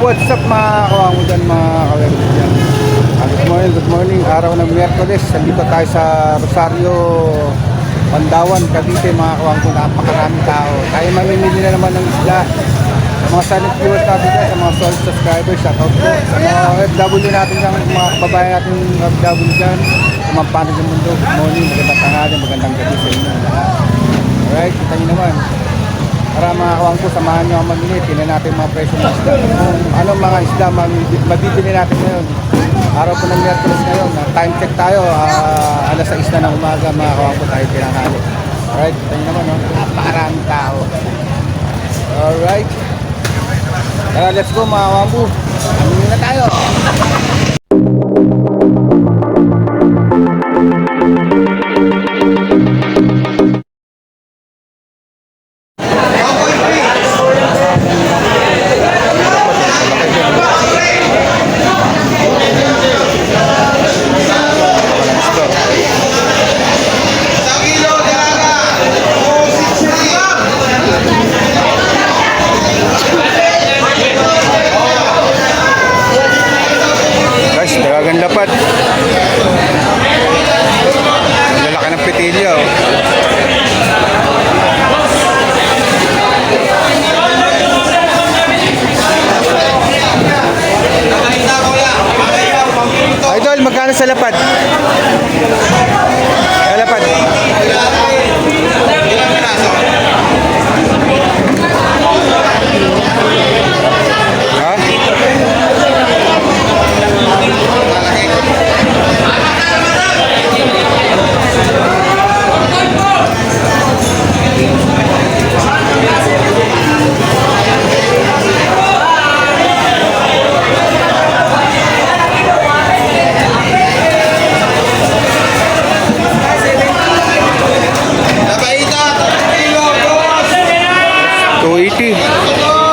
what's up mga kawamo dyan, mga kawemo dyan. Good morning, araw ng Miyerkules. Nandito tayo sa Rosario, Pandawan, Cavite mga kawamo. Napakaraming tao. Tayo mamimili na naman ng isla. Mga silent viewers natin dyan, sa mga solid subscribers, shoutout po. Sa mga OFW natin dyan, mga kababayan natin OFW dyan, sa mga panig ng mundo. Good morning, magandang tanghali, magandang gabi sa inyo. Alright, kita nyo naman. Para mga kawang ko, samahan nyo ang mag-init. Tingnan natin mga presyo ng isda. Kung anong mga isda mabibili natin ngayon. Araw po ng Miyerkules ngayon. Time check tayo. Alas 6 na ng umaga mga kawang ko tayo pinanghali. Alright, kita nyo naman. Napakaraming tao. Alright. Tara, let's go mga kawang ko. Aminin na tayo. Dapat lalaki ng petilya Idol, magkano sa lapad? Lapad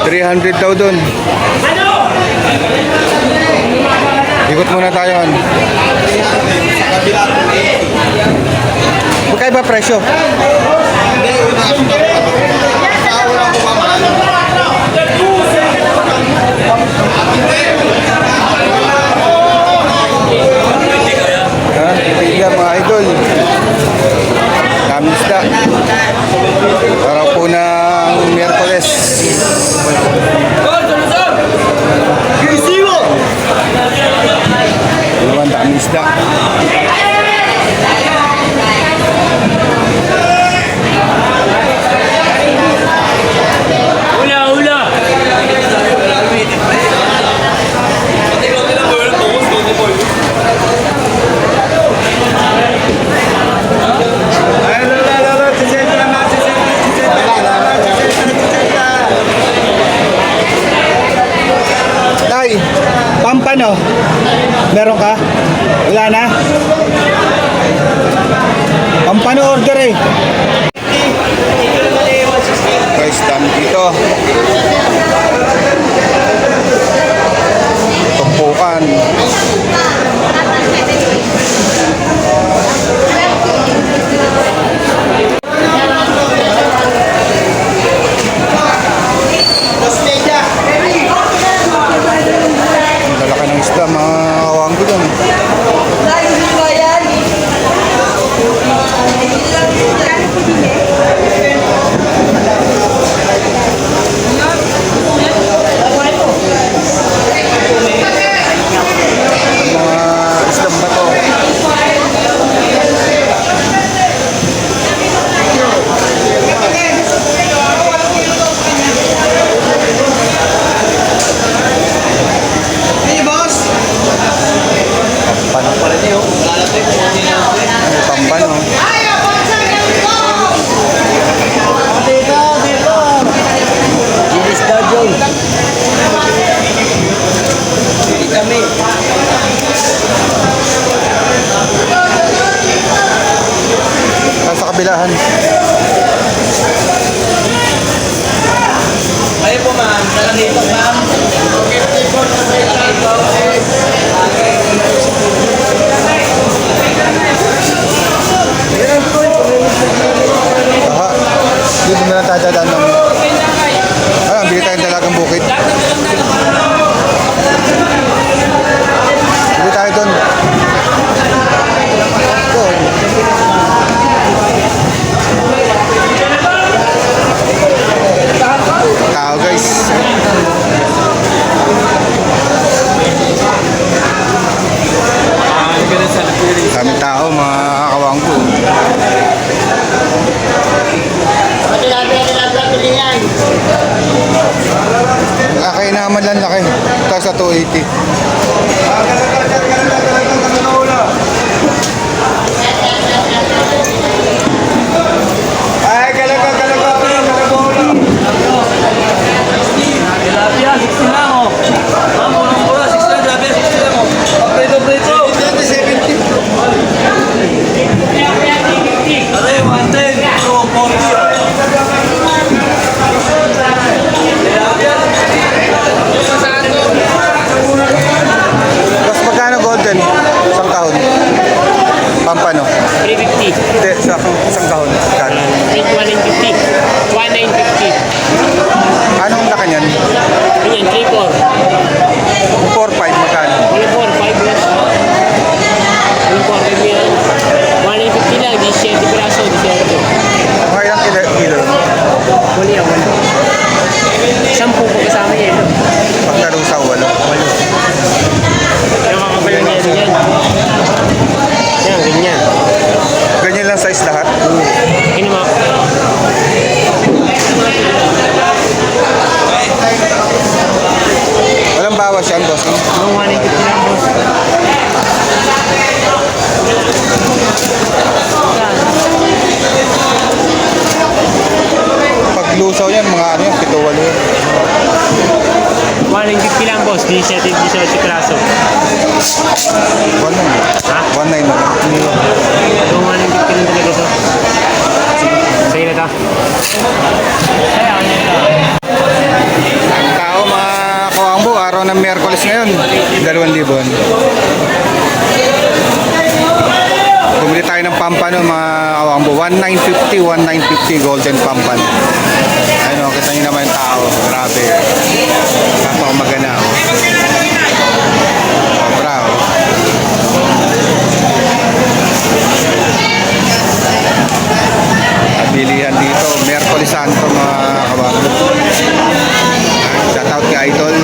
$300 daw doon. Ikot muna tayo. Magkaiba presyo? Tiga mga idol. Dami isda. Araw po ng Miyerkules. Naman dami isda. Pampano? Meron ka? Wala na? Pampano order eh. Guys, dami dito. Tumpukan. Lalaki ng isda, mga kawang ko dun. Sa kabilahan. Ayo po ma'am, dala dito ma'am. Dito na lang tayo dadaan ng... bili tayong dalagang bukid. size. Daming tao, mga kawangko. Laki naman lang laki. Ito sa 280. Ay, galaga. Tilapia, 60 lang oh. Ma'am, murang-mura, 60 lang, tilapia, 60 lang oh. Prito. Ate, 110, so 40. Tapos magkano golden? Isang kahon. Pampano? 350. Hindi, sa isang kahon. Magkano? 150. 1950. Anong laki niyan? Ganyan, 3-4. 4-5 magkano? Wala 4, 5 lang. Wala 4, 5 yan. 150 lang, 17 piraso, 17. Mga ilang kilo? Wala yan, wala. 10 po kasama yan. No? Pagtalong sa walo. Yung kakapalo niya yan. Yan, ganyan. Ganyan lang size lahat. Ano mo? Walang bawas yan, boss. No? Yung 150 lang po. Pag lusaw yan, mga ano yan, 7-8 yan. 150 lang boss, 17 piraso. 1.9. Ha? 1.9 na. Yung 150 lang talaga to. Sa'yo na to. Kaya ano ito? Tao mga kawangbo, araw ng Miyerkules ngayon, 2,000. Bumili tayo ng pampano mga kawangbo, 1,950, 1,950 golden pampan. Ayun o, kita nyo naman yung tao, grabe. Napakamaga na. Sobra o. Bilihan dito, Miyerkules Santo mga kawangbo. Shoutout kay Idol.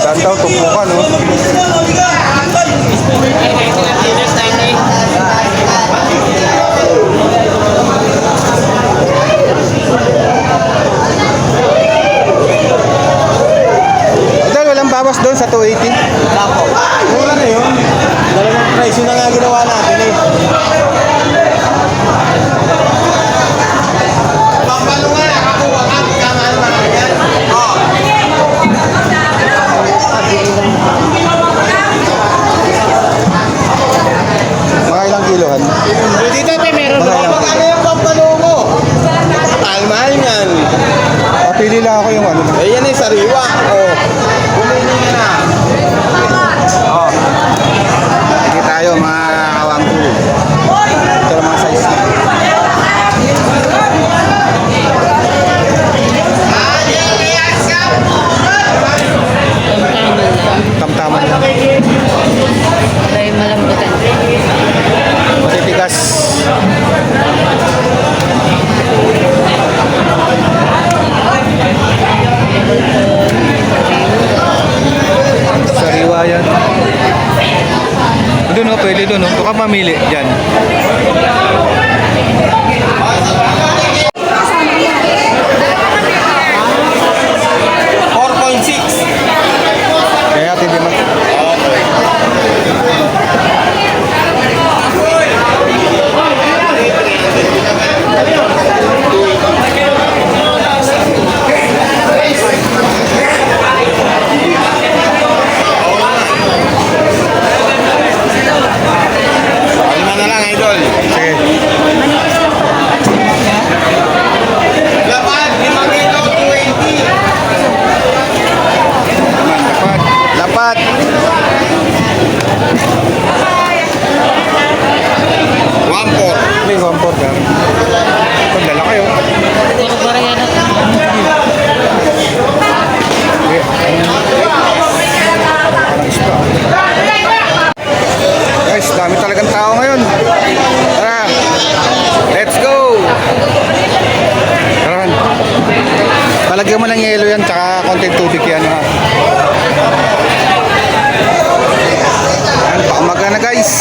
Sandaan daw, tumpukan no. Idol, walang bawas doon sa 280. Mura na yun. Dalawang price yun na nga ginawa natin eh. Mga ilang kilohan? Dito tayo meron. Mga ilang Ano yung pampano mo? Mahal yan. Pili lang ako yung ano. Eh, yan ay sariwa. Oh. Bumili na. Hindi tayo mga kawangko. Ito ang mga size na. Tamtaman lang. Tayo malambutan. Matitigas. Sariwa yan. Doon o, pwede doon o. Ito ka mamili dyan. Kaya hindi man. Ito ang border. Ito, lalaki oh. Puro barya na ito. Okay, ayun. Parang isda. Guys, dami talagang tao ngayon. Tara, let's go! Tara, palagyan mo ng yelo yan, tsaka konting tubig yan ha. Ayan, paumaga na guys.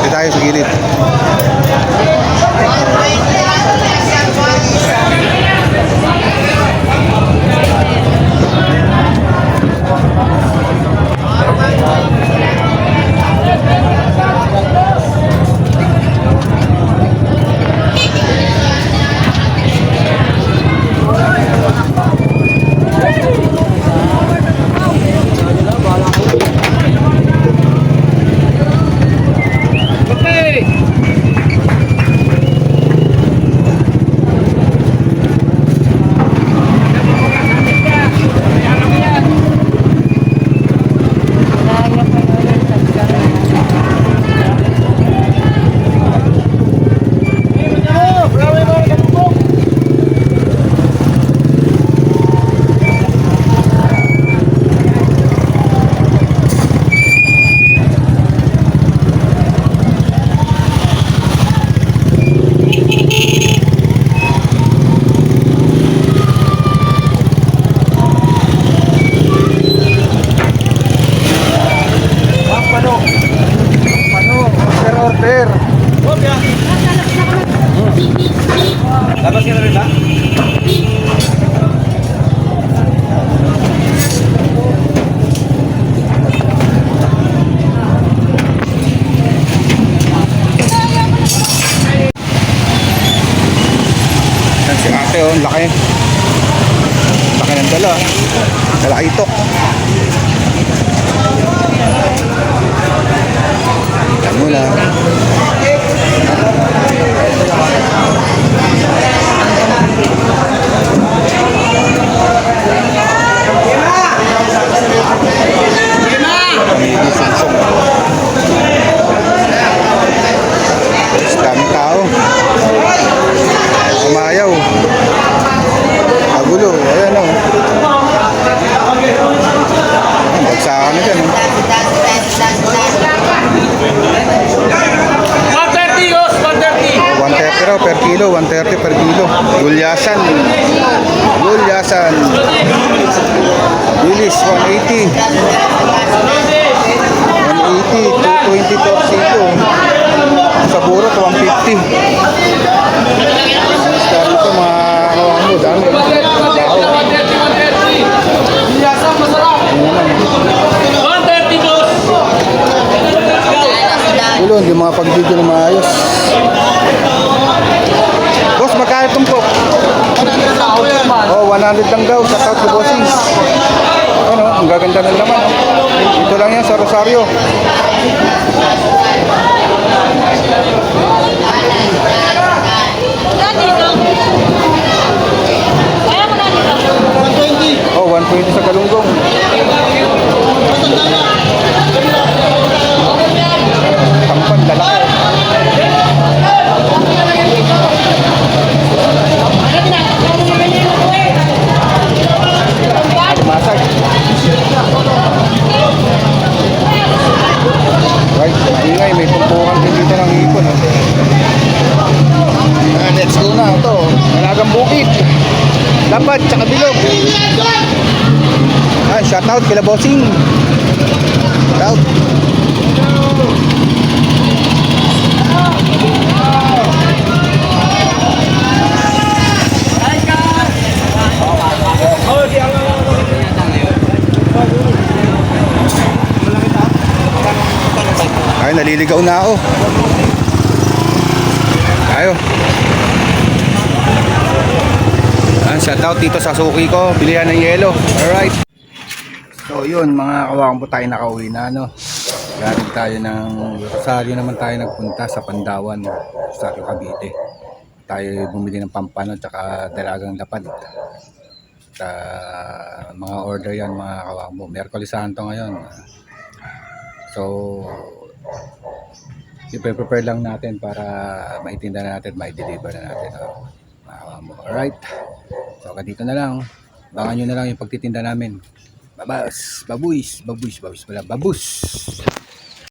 Dito tayo sa gilid. Order. Labas ka na rin ba? Yan si ate oh, laki. Laki ng dala. Lalaki ito. Yan mo lang. Daming tao. Umayaw. Magulo. Ayan o. Bagsakan na dyan. 130 yos, 130. 130 raw per kilo. 130 per kilo. Gulyasan. Gulyasan. Bilis. 180. 180. 220 per kilo. Sa burot 150. Basta rito mga kawang mo, dami. Tao. 130 boss. Ulo, hindi mga pag-video na maayos. Boss, magkano itong po? 100 oh, 100 lang daw. Shout out to bossing. Ano, ang gaganda ng laman. Ito lang yan sa Rosario. Oh, 120 sa Galunggong. Tampan, lalaki. Masag. Right, ingay, may tumpukan din dito ng ipon. Let's go na. Ito, Malagang Bukid. Lapad, tsaka bilog. Shout out kila bossing. Shout out. Ay, naliligaw na ako. Tayo. Shout out dito sa suki ko, bilihan ng yelo. Alright. So yun, mga kawakang po tayo nakauwi na, no. Galing tayo ng Rosario naman tayo nagpunta sa Pandawan, Rosario, Cavite. Tayo bumili ng pampano tsaka dalagang lapad. At mga order yan mga kawakang po. Miyerkules Santo ngayon. So, i-prepare lang natin para maitinda na natin, mai-deliver na natin. Alright. So, dito na lang. Abangan nyo na lang yung pagtitinda namin. Babus. Babus.